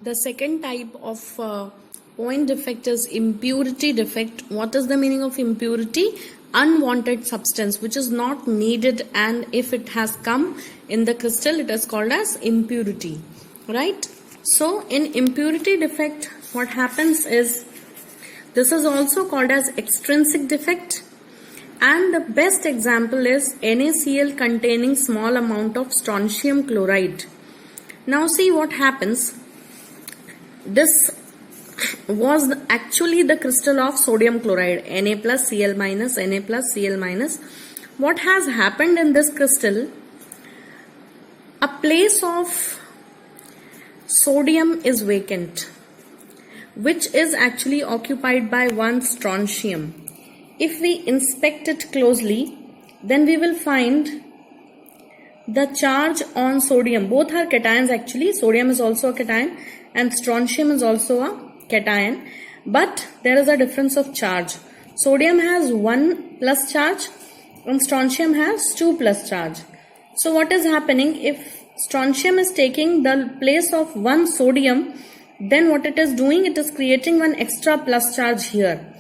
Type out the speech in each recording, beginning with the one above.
The second type of point defect is impurity defect. What is the meaning of impurity? Unwanted substance which is not needed, and if it has come in the crystal, it is called as impurity, right? So in impurity defect, what happens is, this is also called as extrinsic defect, and the best example is NaCl containing small amount of strontium chloride. Now see what happens. This was actually the crystal of sodium chloride, Na plus Cl minus, Na plus Cl minus. What has happened in this crystal? A place of sodium is vacant, which is actually occupied by one strontium. If we inspect it closely, then we will find the charge on sodium. Both are cations actually. Sodium is also a cation and strontium is also a cation, but there is a difference of charge. Sodium has 1 plus charge and strontium has 2 plus charge. So what is happening? If strontium is taking the place of one sodium, then what it is doing, it is creating one extra plus charge here.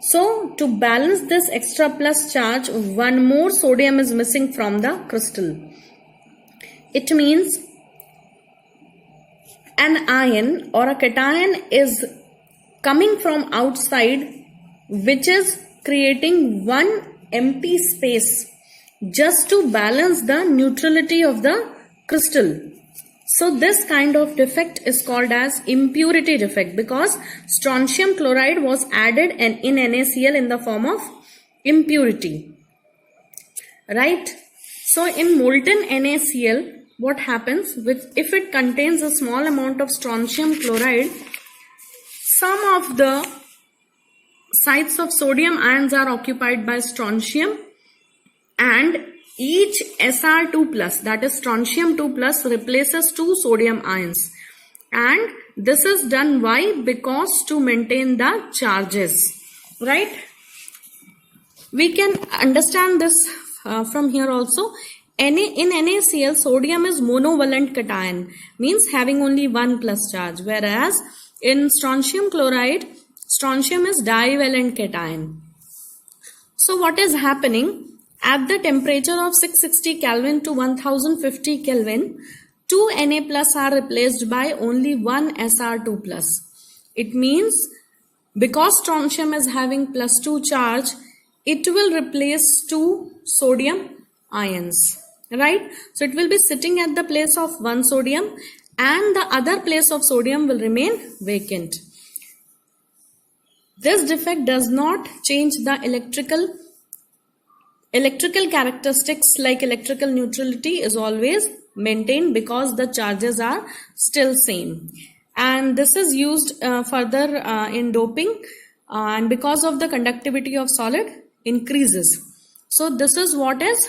So to balance this extra plus charge, one more sodium is missing from the crystal. It means an ion or a cation is coming from outside, which is creating one empty space just to balance the neutrality of the crystal. So this kind of defect is called as impurity defect, because strontium chloride was added in NaCl in the form of impurity, right? So in molten NaCl, what happens, if it contains a small amount of strontium chloride, some of the sites of sodium ions are occupied by strontium, and each Sr2 plus, that is strontium 2 plus, replaces 2 sodium ions. And this is done why? Because to maintain the charges, right? We can understand this from here also. In NaCl, sodium is monovalent cation, means having only 1 plus charge, whereas in strontium chloride, strontium is divalent cation. So what is happening? At the temperature of 660 Kelvin to 1050 Kelvin, 2 Na plus are replaced by only 1 Sr2 plus. It means because strontium is having plus 2 charge, it will replace 2 sodium ions, right? So it will be sitting at the place of 1 sodium, and the other place of sodium will remain vacant. This defect does not change the electrical characteristics, like electrical neutrality is always maintained because the charges are still same. And this is used further in doping, and because of the conductivity of solid increases. So this is what is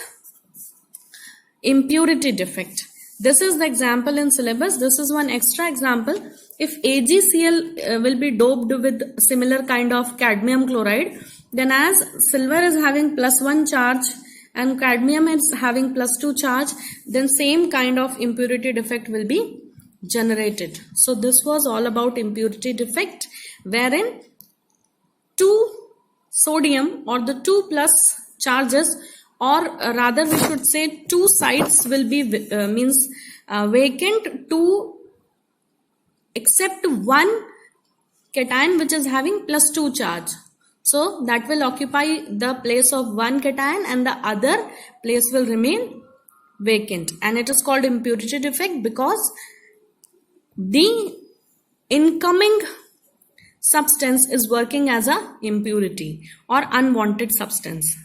impurity defect. This is the example in syllabus. This is one extra example. If AgCl will be doped with similar kind of cadmium chloride, then as silver is having plus 1 charge and cadmium is having plus 2 charge, then same kind of impurity defect will be generated. So this was all about impurity defect, wherein 2 sodium or the 2 plus charges, or rather we should say 2 sites will be vacant to except one cation which is having plus 2 charge. So that will occupy the place of one cation and the other place will remain vacant, and it is called impurity defect because the incoming substance is working as a impurity or unwanted substance.